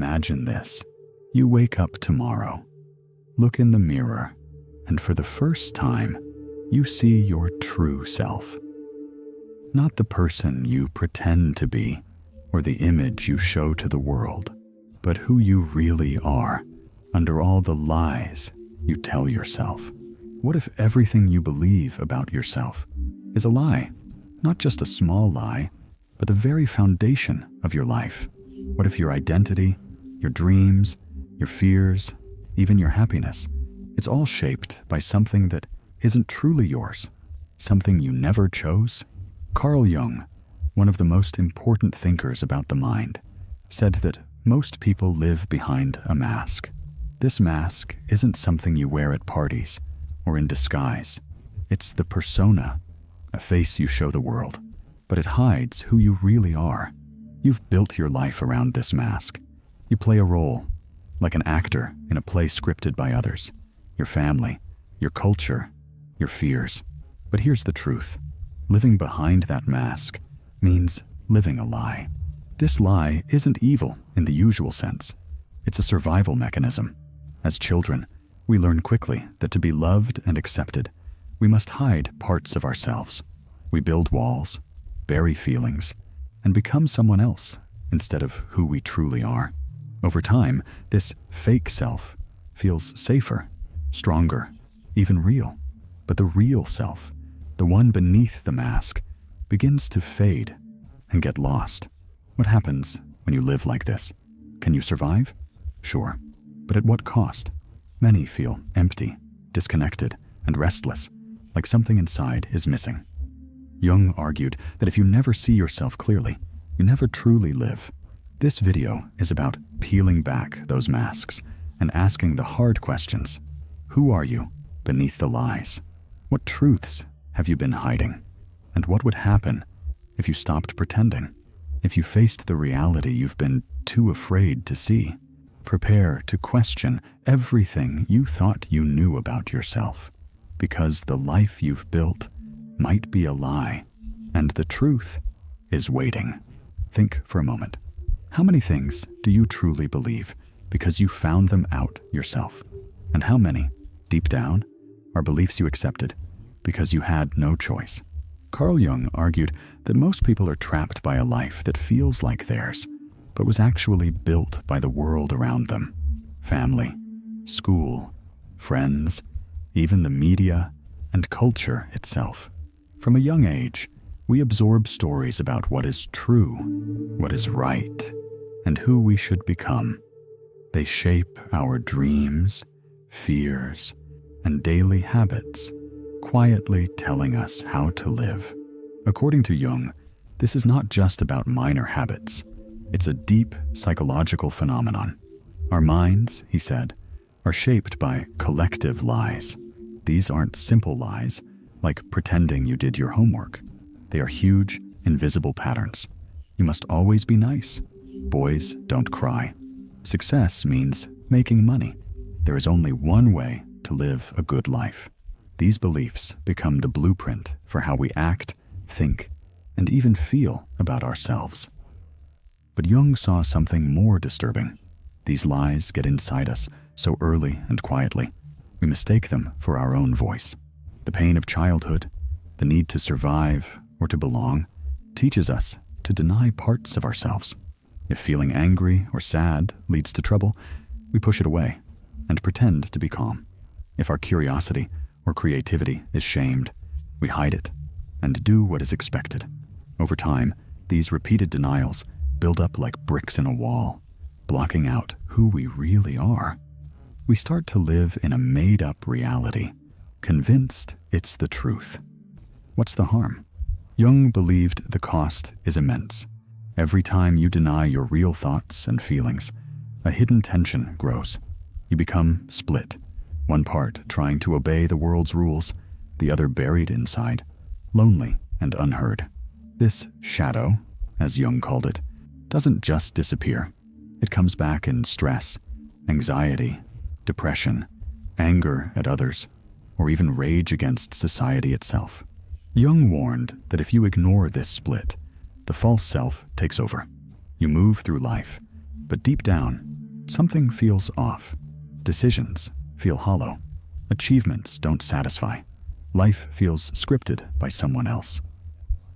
imagine this. You wake up tomorrow, look in the mirror, and for the first time, you see your true self. Not the person you pretend to be or the image you show to the world, but who you really are under all the lies you tell yourself. What if everything you believe about yourself is a lie? Not just a small lie, but the very foundation of your life. What if your identity, your dreams, your fears, even your happiness, it's all shaped by something that isn't truly yours, something you never chose? Carl Jung, one of the most important thinkers about the mind, said that most people live behind a mask. This mask isn't something you wear at parties or in disguise. It's the persona, a face you show the world, but it hides who you really are. You've built your life around this mask. You play a role, like an actor in a play scripted by others, your family, your culture, your fears. But here's the truth. Living behind that mask means living a lie. This lie isn't evil in the usual sense. It's a survival mechanism. As children, we learn quickly that to be loved and accepted, we must hide parts of ourselves. We build walls, bury feelings, and become someone else instead of who we truly are. Over time, this fake self feels safer, stronger, even real. But the real self, the one beneath the mask, begins to fade and get lost. What happens when you live like this? Can you survive? Sure. But at what cost? Many feel empty, disconnected, and restless, like something inside is missing. Jung argued that if you never see yourself clearly, you never truly live. This video is about peeling back those masks and asking the hard questions. Who are you beneath the lies? What truths have you been hiding? And what would happen if you stopped pretending? If you faced the reality you've been too afraid to see? Prepare to question everything you thought you knew about yourself, because the life you've built might be a lie, and the truth is waiting. Think for a moment. How many things do you truly believe because you found them out yourself? And how many, deep down, are beliefs you accepted because you had no choice? Carl Jung argued that most people are trapped by a life that feels like theirs, but was actually built by the world around them. Family, school, friends, even the media, and culture itself. From a young age, we absorb stories about what is true, what is right, and who we should become. They shape our dreams, fears, and daily habits, quietly telling us how to live. According to Jung, this is not just about minor habits. It's a deep psychological phenomenon. Our minds, he said, are shaped by collective lies. These aren't simple lies, like pretending you did your homework. They are huge, invisible patterns. You must always be nice. Boys don't cry. Success means making money. There is only one way to live a good life. These beliefs become the blueprint for how we act, think, and even feel about ourselves. But Jung saw something more disturbing. These lies get inside us so early and quietly. We mistake them for our own voice. The pain of childhood, the need to survive or to belong, teaches us to deny parts of ourselves. If feeling angry or sad leads to trouble, we push it away and pretend to be calm. If our curiosity or creativity is shamed, we hide it and do what is expected. Over time, these repeated denials build up like bricks in a wall, blocking out who we really are. We start to live in a made-up reality, convinced it's the truth. What's the harm? Jung believed the cost is immense. Every time you deny your real thoughts and feelings, a hidden tension grows. You become split, one part trying to obey the world's rules, the other buried inside, lonely and unheard. This shadow, as Jung called it, doesn't just disappear. It comes back in stress, anxiety, depression, anger at others, or even rage against society itself. Jung warned that if you ignore this split, the false self takes over. You move through life, but deep down, something feels off. Decisions feel hollow. Achievements don't satisfy. Life feels scripted by someone else.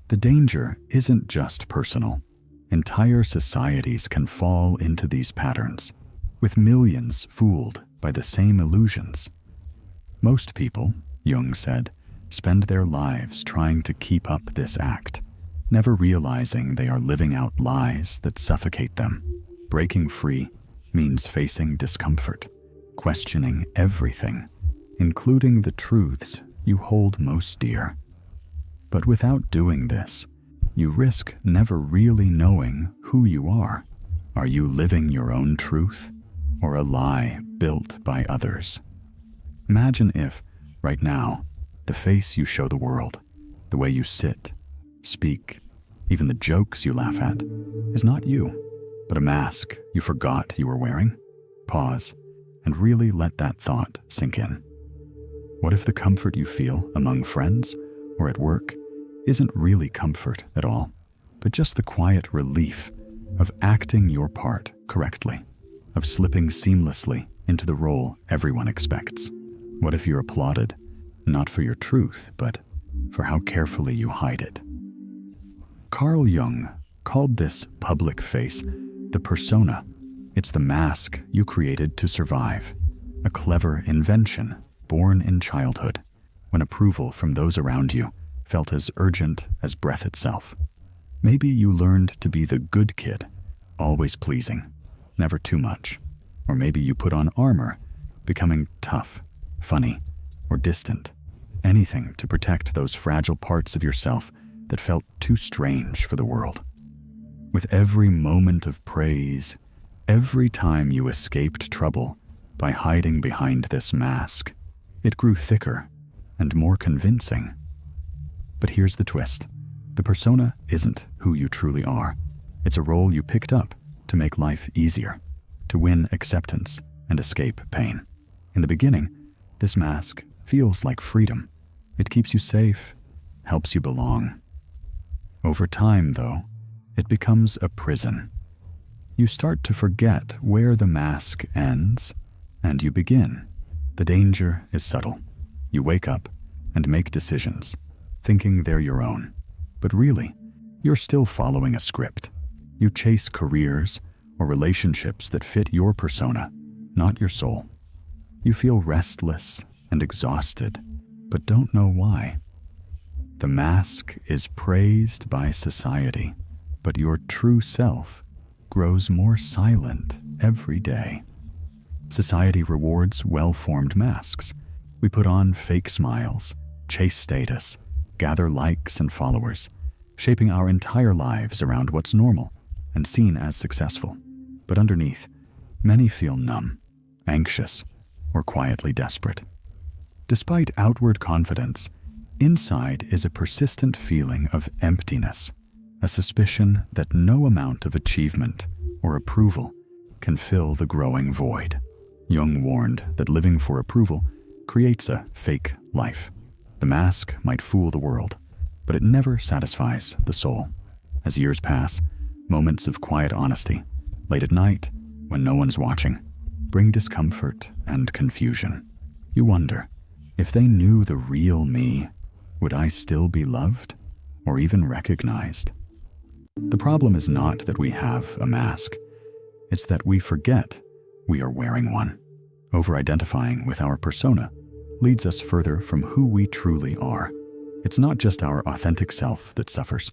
The danger isn't just personal. Entire societies can fall into these patterns, with millions fooled by the same illusions. Most people, Jung said, spend their lives trying to keep up this act, never realizing they are living out lies that suffocate them. Breaking free means facing discomfort, questioning everything, including the truths you hold most dear. But without doing this, you risk never really knowing who you are. Are you living your own truth, or a lie built by others? Imagine if, right now, the face you show the world, the way you sit, speak, even the jokes you laugh at, is not you, but a mask you forgot you were wearing. Pause and really let that thought sink in. What if the comfort you feel among friends or at work isn't really comfort at all, but just the quiet relief of acting your part correctly, of slipping seamlessly into the role everyone expects? What if you're applauded, not for your truth, but for how carefully you hide it? Carl Jung called this public face the persona. It's the mask you created to survive, a clever invention born in childhood, when approval from those around you felt as urgent as breath itself. Maybe you learned to be the good kid, always pleasing, never too much. Or maybe you put on armor, becoming tough, funny, or distant. Anything to protect those fragile parts of yourself that felt too strange for the world. With every moment of praise, every time you escaped trouble by hiding behind this mask, it grew thicker and more convincing. But here's the twist. The persona isn't who you truly are. It's a role you picked up to make life easier, to win acceptance and escape pain. In the beginning, this mask feels like freedom. It keeps you safe, helps you belong. Over time, though, it becomes a prison. You start to forget where the mask ends, and you begin. The danger is subtle. You wake up and make decisions, thinking they're your own. But really, you're still following a script. You chase careers or relationships that fit your persona, not your soul. You feel restless and exhausted, but don't know why. The mask is praised by society, but your true self grows more silent every day. Society rewards well-formed masks. We put on fake smiles, chase status, gather likes and followers, shaping our entire lives around what's normal and seen as successful. But underneath, many feel numb, anxious, or quietly desperate. Despite outward confidence, inside is a persistent feeling of emptiness, a suspicion that no amount of achievement or approval can fill the growing void. Jung warned that living for approval creates a fake life. The mask might fool the world, but it never satisfies the soul. As years pass, moments of quiet honesty, late at night, when no one's watching, bring discomfort and confusion. You wonder, if they knew the real me, would I still be loved or even recognized? The problem is not that we have a mask. It's that we forget we are wearing one. Over-identifying with our persona leads us further from who we truly are. It's not just our authentic self that suffers,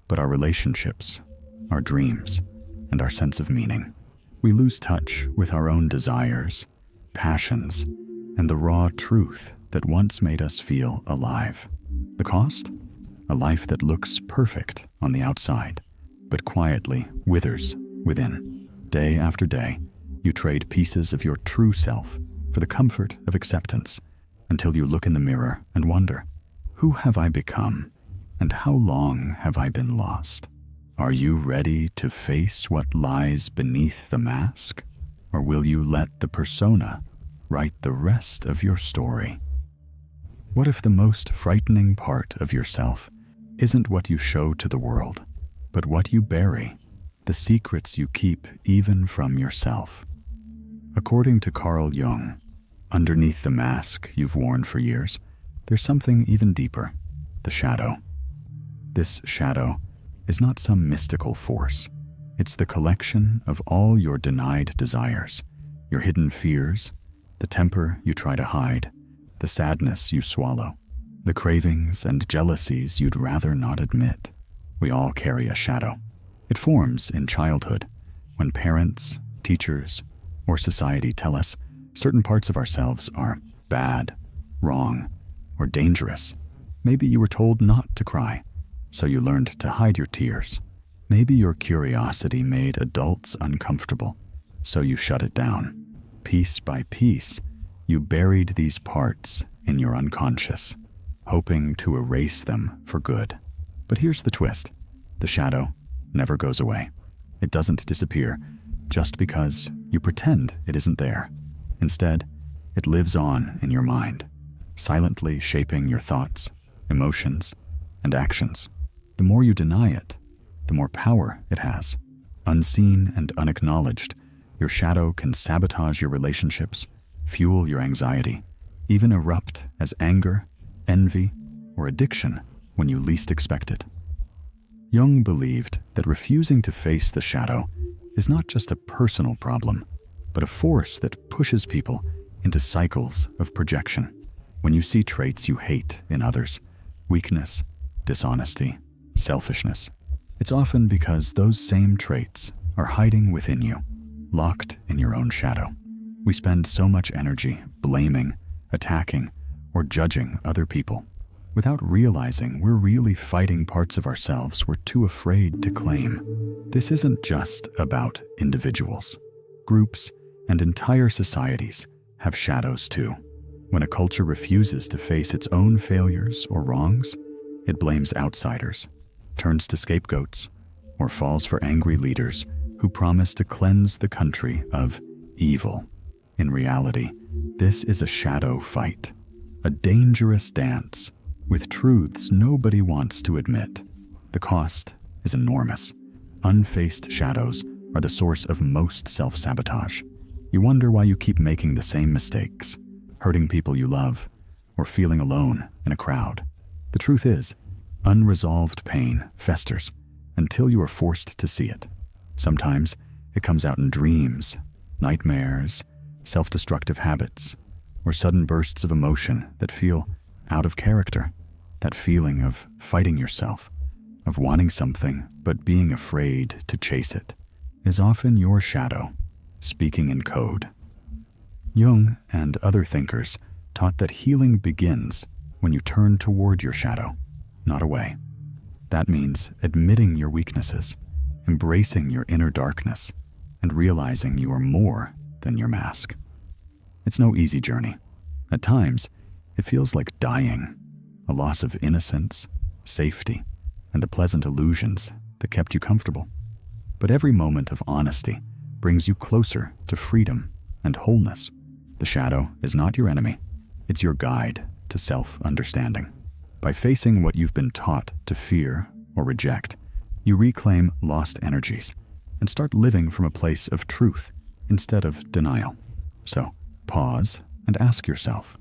but our relationships, our dreams, and our sense of meaning. We lose touch with our own desires, passions, and the raw truth that once made us feel alive. The cost? A life that looks perfect on the outside, but quietly withers within. Day after day, you trade pieces of your true self for the comfort of acceptance, until you look in the mirror and wonder, who have I become, and how long have I been lost? Are you ready to face what lies beneath the mask, or will you let the persona write the rest of your story? What if the most frightening part of yourself isn't what you show to the world, but what you bury, the secrets you keep even from yourself? According to Carl Jung, underneath the mask you've worn for years, there's something even deeper, the shadow. This shadow is not some mystical force. It's the collection of all your denied desires, your hidden fears, the temper you try to hide, the sadness you swallow, the cravings and jealousies you'd rather not admit. We all carry a shadow. It forms in childhood, when parents, teachers, or society tell us certain parts of ourselves are bad, wrong, or dangerous. Maybe you were told not to cry, so you learned to hide your tears. Maybe your curiosity made adults uncomfortable, so you shut it down. Piece by piece, you buried these parts in your unconscious, hoping to erase them for good. But here's the twist. The shadow never goes away. It doesn't disappear just because you pretend it isn't there. Instead, it lives on in your mind, silently shaping your thoughts, emotions, and actions. The more you deny it, the more power it has. Unseen and unacknowledged, your shadow can sabotage your relationships, fuel your anxiety, even erupt as anger, envy, or addiction when you least expect it. Jung believed that refusing to face the shadow is not just a personal problem, but a force that pushes people into cycles of projection. When you see traits you hate in others, weakness, dishonesty, selfishness, it's often because those same traits are hiding within you, locked in your own shadow. We spend so much energy blaming, attacking, or judging other people, without realizing we're really fighting parts of ourselves we're too afraid to claim. This isn't just about individuals. Groups and entire societies have shadows too. When a culture refuses to face its own failures or wrongs, it blames outsiders, turns to scapegoats, or falls for angry leaders who promise to cleanse the country of evil. In reality, this is a shadow fight, a dangerous dance with truths nobody wants to admit. The cost is enormous. Unfaced shadows are the source of most self-sabotage. You wonder why you keep making the same mistakes, hurting people you love, or feeling alone in a crowd. The truth is, unresolved pain festers until you are forced to see it. Sometimes it comes out in dreams, nightmares, self-destructive habits, or sudden bursts of emotion that feel out of character. That feeling of fighting yourself, of wanting something but being afraid to chase it, is often your shadow speaking in code. Jung and other thinkers taught that healing begins when you turn toward your shadow, not away. That means admitting your weaknesses, embracing your inner darkness, and realizing you are more than your mask. It's no easy journey. At times, it feels like dying, a loss of innocence, safety, and the pleasant illusions that kept you comfortable. But every moment of honesty brings you closer to freedom and wholeness. The shadow is not your enemy. It's your guide to self-understanding. By facing what you've been taught to fear or reject, you reclaim lost energies and start living from a place of truth instead of denial. So, pause and ask yourself,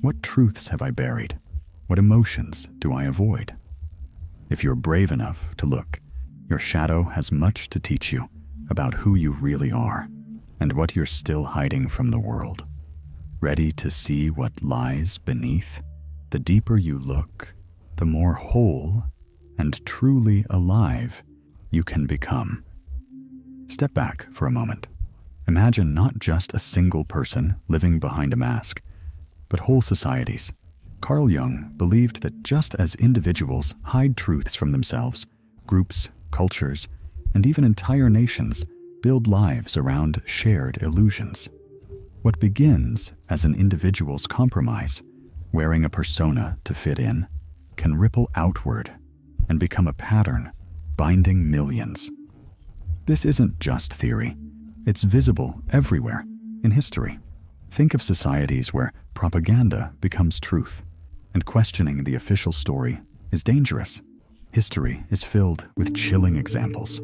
what truths have I buried? What emotions do I avoid? If you're brave enough to look, your shadow has much to teach you about who you really are and what you're still hiding from the world. Ready to see what lies beneath? The deeper you look, the more whole and truly alive you can become. Step back for a moment. Imagine not just a single person living behind a mask, but whole societies. Carl Jung believed that just as individuals hide truths from themselves, groups, cultures, and even entire nations build lives around shared illusions. What begins as an individual's compromise, wearing a persona to fit in, can ripple outward and become a pattern binding millions. This isn't just theory. It's visible everywhere in history. Think of societies where propaganda becomes truth, and questioning the official story is dangerous. History is filled with chilling examples.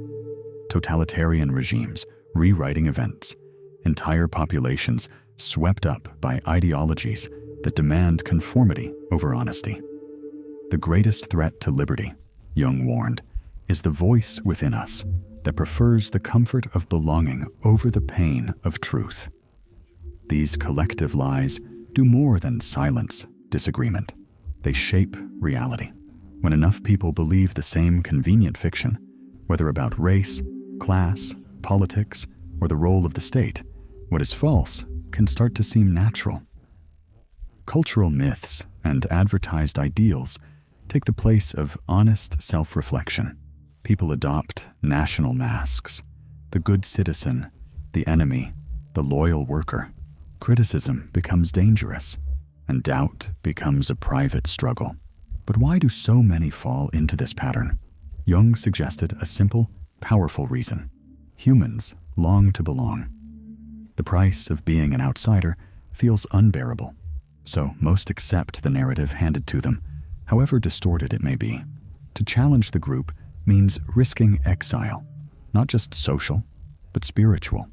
Totalitarian regimes rewriting events, entire populations swept up by ideologies that demand conformity over honesty. The greatest threat to liberty, Jung warned, is the voice within us that prefers the comfort of belonging over the pain of truth. These collective lies do more than silence disagreement. They shape reality. When enough people believe the same convenient fiction, whether about race, class, politics, or the role of the state, what is false can start to seem natural. Cultural myths and advertised ideals take the place of honest self-reflection. People adopt national masks: the good citizen, the enemy, the loyal worker. Criticism becomes dangerous, and doubt becomes a private struggle. But why do so many fall into this pattern? Jung suggested a simple, powerful reason. Humans long to belong. The price of being an outsider feels unbearable, so most accept the narrative handed to them, however distorted it may be. To challenge the group means risking exile, not just social, but spiritual.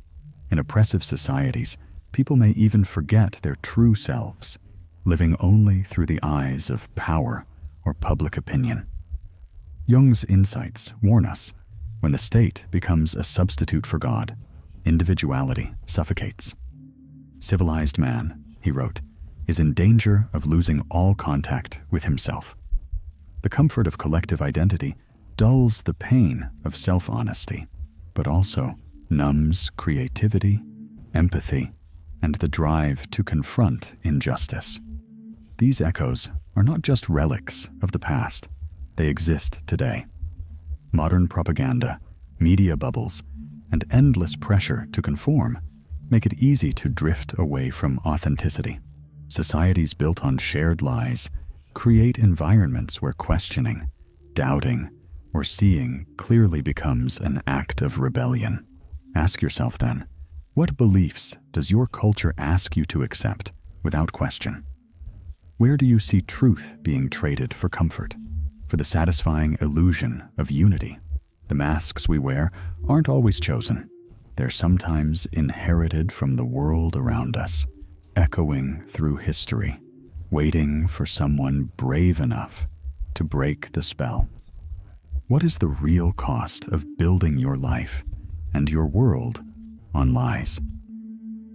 In oppressive societies, people may even forget their true selves, living only through the eyes of power or public opinion. Jung's insights warn us, when the state becomes a substitute for God, individuality suffocates. Civilized man, he wrote, is in danger of losing all contact with himself. The comfort of collective identity dulls the pain of self-honesty, but also numbs creativity, empathy, and the drive to confront injustice. These echoes are not just relics of the past, they exist today. Modern propaganda, media bubbles, and endless pressure to conform make it easy to drift away from authenticity. Societies built on shared lies create environments where questioning, doubting, or seeing clearly becomes an act of rebellion. Ask yourself then, what beliefs does your culture ask you to accept without question? Where do you see truth being traded for comfort, for the satisfying illusion of unity? The masks we wear aren't always chosen. They're sometimes inherited from the world around us, echoing through history, waiting for someone brave enough to break the spell. What is the real cost of building your life and your world on lies?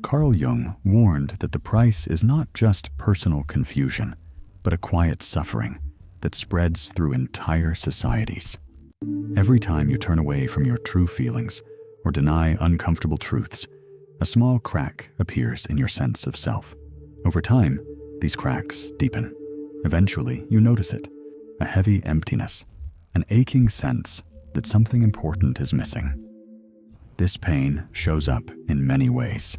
Carl Jung warned that the price is not just personal confusion, but a quiet suffering that spreads through entire societies. Every time you turn away from your true feelings or deny uncomfortable truths, a small crack appears in your sense of self. Over time, these cracks deepen. Eventually, you notice it, a heavy emptiness, an aching sense that something important is missing. This pain shows up in many ways.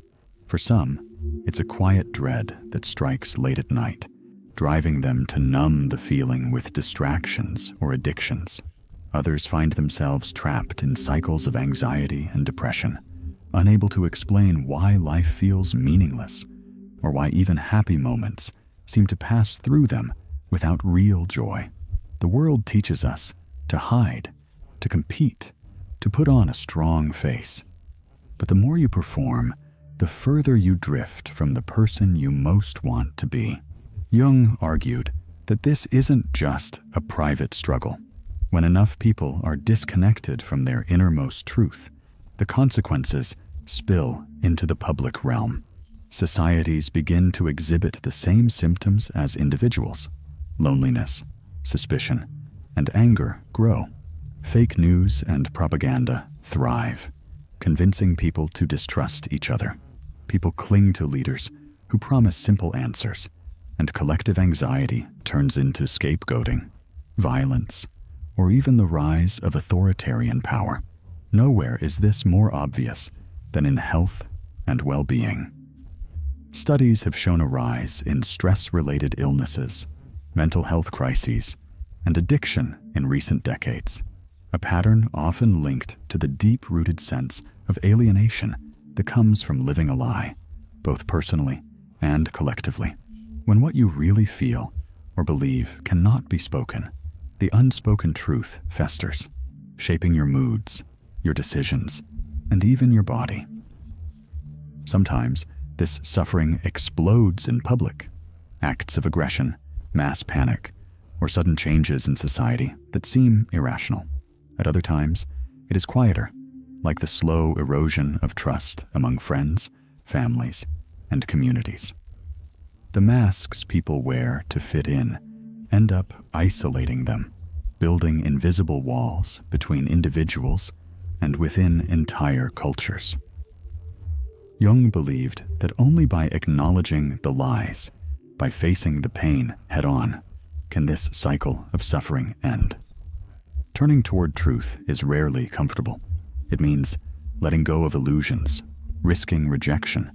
For some, it's a quiet dread that strikes late at night, driving them to numb the feeling with distractions or addictions. Others find themselves trapped in cycles of anxiety and depression, unable to explain why life feels meaningless, or why even happy moments seem to pass through them without real joy. The world teaches us to hide, to compete, to put on a strong face. But the more you perform, the further you drift from the person you most want to be. Jung argued that this isn't just a private struggle. When enough people are disconnected from their innermost truth, the consequences spill into the public realm. Societies begin to exhibit the same symptoms as individuals. Loneliness, suspicion, and anger grow. Fake news and propaganda thrive, convincing people to distrust each other. People cling to leaders who promise simple answers, and collective anxiety turns into scapegoating, violence, or even the rise of authoritarian power. Nowhere is this more obvious than in health and well-being. Studies have shown a rise in stress-related illnesses, mental health crises, and addiction in recent decades, a pattern often linked to the deep-rooted sense of alienation that comes from living a lie, both personally and collectively. When what you really feel or believe cannot be spoken, the unspoken truth festers, shaping your moods, your decisions, and even your body. Sometimes, this suffering explodes in public. Acts of aggression, mass panic, or sudden changes in society that seem irrational. At other times, it is quieter, like the slow erosion of trust among friends, families, and communities. The masks people wear to fit in end up isolating them, building invisible walls between individuals and within entire cultures. Jung believed that only by acknowledging the lies, by facing the pain head-on, can this cycle of suffering end. Turning toward truth is rarely comfortable. It means letting go of illusions, risking rejection,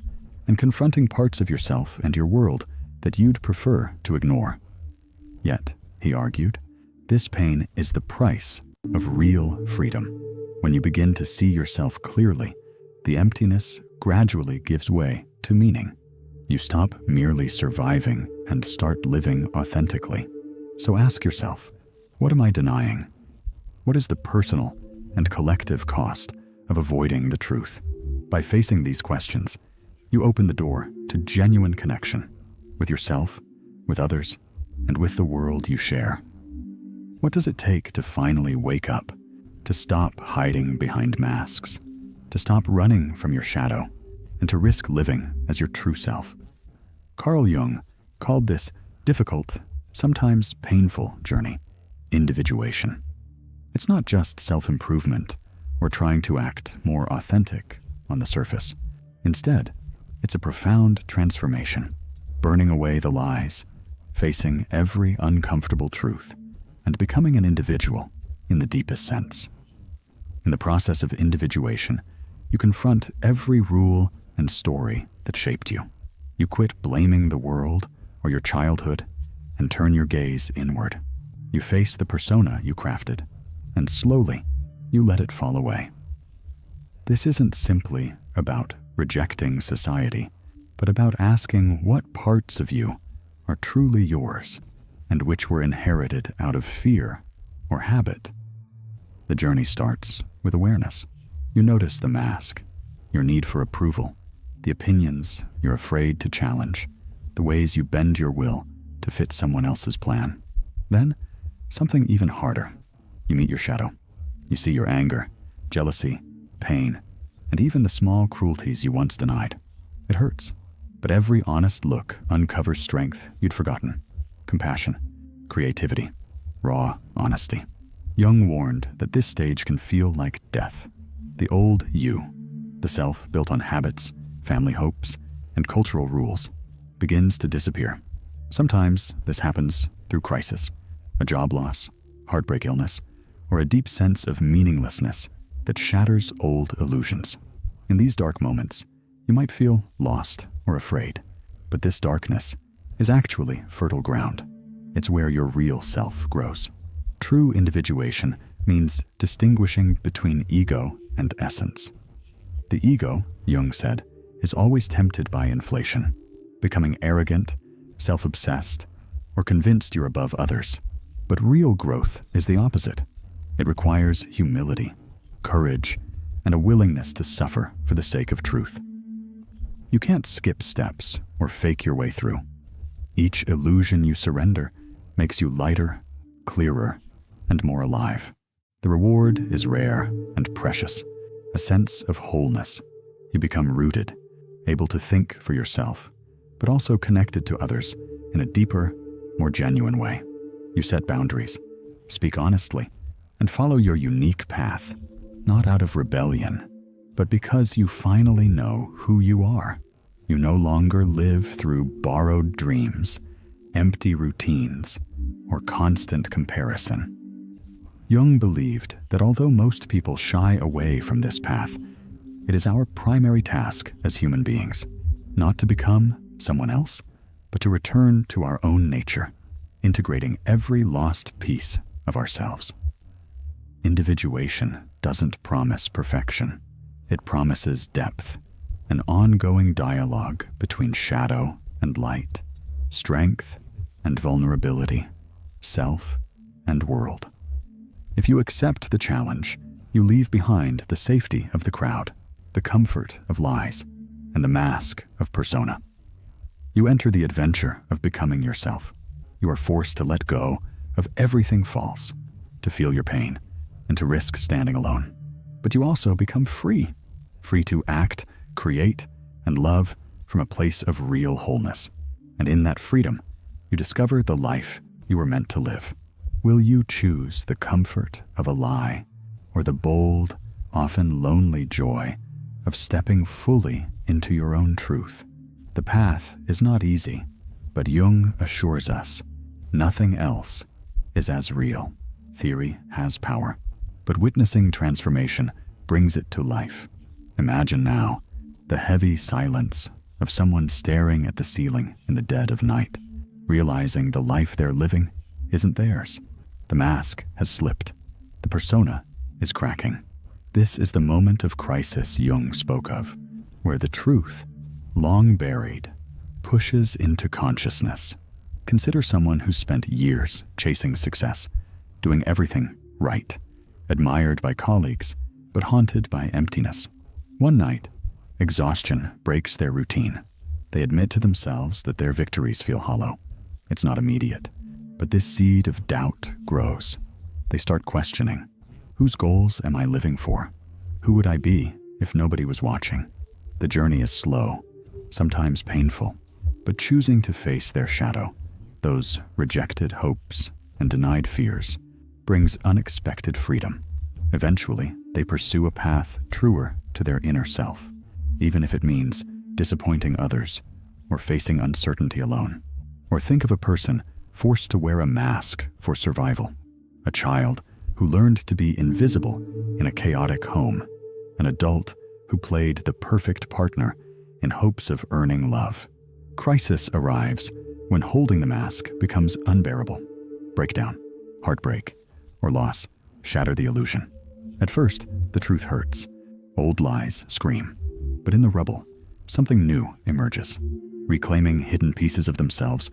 and confronting parts of yourself and your world that you'd prefer to ignore. Yet, he argued, this pain is the price of real freedom. When you begin to see yourself clearly, the emptiness gradually gives way to meaning. You stop merely surviving and start living authentically. So ask yourself, what am I denying? What is the personal and collective cost of avoiding the truth? By facing these questions, you open the door to genuine connection with yourself, with others, and with the world you share. What does it take to finally wake up, to stop hiding behind masks, to stop running from your shadow, and to risk living as your true self? Carl Jung called this difficult, sometimes painful journey individuation. It's not just self-improvement or trying to act more authentic on the surface. Instead, it's a profound transformation, burning away the lies, facing every uncomfortable truth, and becoming an individual in the deepest sense. In the process of individuation, you confront every rule and story that shaped you. You quit blaming the world or your childhood and turn your gaze inward. You face the persona you crafted, and slowly, you let it fall away. This isn't simply about rejecting society, but about asking what parts of you are truly yours and which were inherited out of fear or habit. The journey starts with awareness. You notice the mask, your need for approval, the opinions you're afraid to challenge, the ways you bend your will to fit someone else's plan. Then, something even harder. You meet your shadow. You see your anger, jealousy, pain, and even the small cruelties you once denied. It hurts, but every honest look uncovers strength you'd forgotten. Compassion, creativity, raw honesty. Jung warned that this stage can feel like death. The old you, the self built on habits, family hopes, and cultural rules, begins to disappear. Sometimes this happens through crisis, a job loss, heartbreak, illness, or a deep sense of meaninglessness that shatters old illusions. In these dark moments, you might feel lost or afraid, but this darkness is actually fertile ground. It's where your real self grows. True individuation means distinguishing between ego and essence. The ego, Jung said, is always tempted by inflation, becoming arrogant, self-obsessed, or convinced you're above others. But real growth is the opposite. It requires humility, courage, and a willingness to suffer for the sake of truth. You can't skip steps or fake your way through. Each illusion you surrender makes you lighter, clearer, and more alive. The reward is rare and precious, a sense of wholeness. You become rooted, able to think for yourself, but also connected to others in a deeper, more genuine way. You set boundaries, speak honestly, and follow your unique path, not out of rebellion, but because you finally know who you are. You no longer live through borrowed dreams, empty routines, or constant comparison. Jung believed that although most people shy away from this path, it is our primary task as human beings, not to become someone else, but to return to our own nature, integrating every lost piece of ourselves. Individuation doesn't promise perfection. It promises depth, an ongoing dialogue between shadow and light, strength and vulnerability, self and world. If you accept the challenge, you leave behind the safety of the crowd, the comfort of lies, and the mask of persona. You enter the adventure of becoming yourself. You are forced to let go of everything false, to feel your pain, and to risk standing alone. But you also become free, free to act, create, and love from a place of real wholeness. And in that freedom, you discover the life you were meant to live. Will you choose the comfort of a lie or the bold, often lonely joy of stepping fully into your own truth? The path is not easy, but Jung assures us nothing else is as real. Theory has power, but witnessing transformation brings it to life. Imagine now the heavy silence of someone staring at the ceiling in the dead of night, realizing the life they're living isn't theirs. The mask has slipped. The persona is cracking. This is the moment of crisis Jung spoke of, where the truth, long buried, pushes into consciousness. Consider someone who spent years chasing success, doing everything right, admired by colleagues, but haunted by emptiness. One night, exhaustion breaks their routine. They admit to themselves that their victories feel hollow. It's not immediate, but this seed of doubt grows. They start questioning, whose goals am I living for? Who would I be if nobody was watching? The journey is slow, sometimes painful, but choosing to face their shadow, those rejected hopes and denied fears, brings unexpected freedom. Eventually, they pursue a path truer to their inner self, even if it means disappointing others or facing uncertainty alone. Or think of a person forced to wear a mask for survival, a child who learned to be invisible in a chaotic home, an adult who played the perfect partner in hopes of earning love. Crisis arrives when holding the mask becomes unbearable. Breakdown, heartbreak, or loss shatter the illusion. At first, the truth hurts. Old lies scream. But in the rubble, something new emerges. Reclaiming hidden pieces of themselves,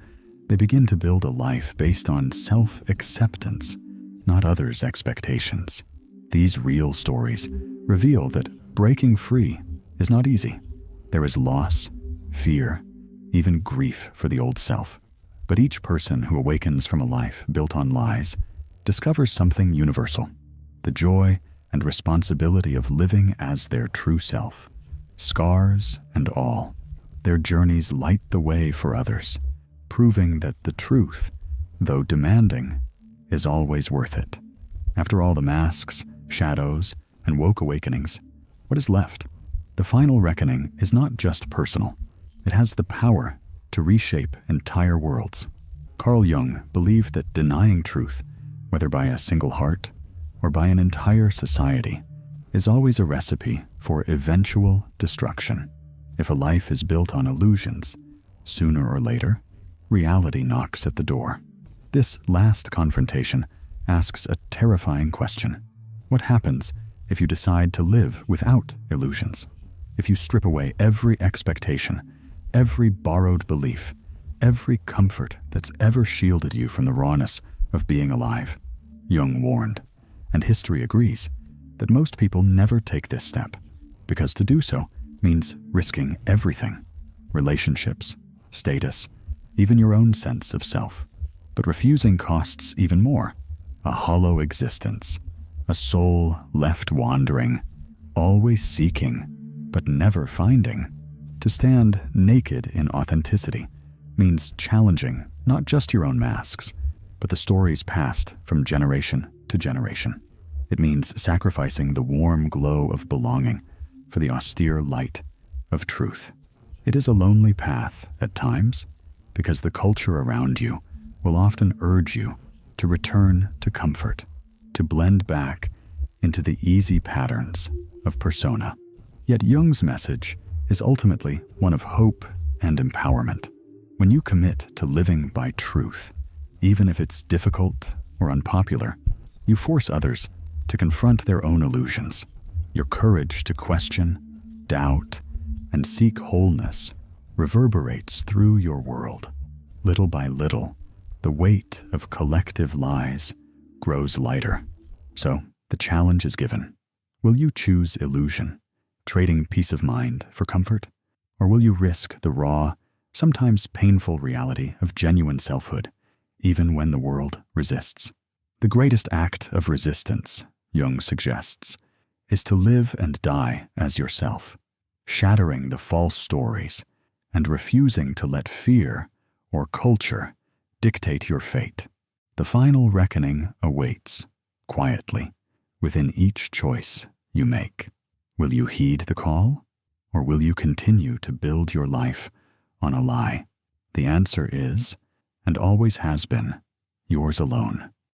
they begin to build a life based on self-acceptance, not others' expectations. These real stories reveal that breaking free is not easy. There is loss, fear, even grief for the old self. But each person who awakens from a life built on lies discovers something universal: the joy and responsibility of living as their true self. Scars and all, their journeys light the way for others, proving that the truth, though demanding, is always worth it. After all the masks, shadows, and woke awakenings, what is left? The final reckoning is not just personal. It has the power to reshape entire worlds. Carl Jung believed that denying truth, whether by a single heart or by an entire society, is always a recipe for eventual destruction. If a life is built on illusions, sooner or later, reality knocks at the door. This last confrontation asks a terrifying question. What happens if you decide to live without illusions? If you strip away every expectation, every borrowed belief, every comfort that's ever shielded you from the rawness of being alive? Jung warned, and history agrees, that most people never take this step, because to do so means risking everything: relationships, status, even your own sense of self. But refusing costs even more: a hollow existence, a soul left wandering, always seeking, but never finding. To stand naked in authenticity means challenging not just your own masks, but the stories passed from generation to generation. It means sacrificing the warm glow of belonging for the austere light of truth. It is a lonely path at times, because the culture around you will often urge you to return to comfort, to blend back into the easy patterns of persona. Yet Jung's message is ultimately one of hope and empowerment. When you commit to living by truth, even if it's difficult or unpopular, you force others to confront their own illusions. Your courage to question, doubt, and seek wholeness reverberates through your world. Little by little, the weight of collective lies grows lighter. So, the challenge is given. Will you choose illusion, trading peace of mind for comfort? Or will you risk the raw, sometimes painful reality of genuine selfhood, even when the world resists? The greatest act of resistance, Jung suggests, is to live and die as yourself, shattering the false stories and refusing to let fear or culture dictate your fate. The final reckoning awaits, quietly, within each choice you make. Will you heed the call, or will you continue to build your life on a lie? The answer is, and always has been, yours alone.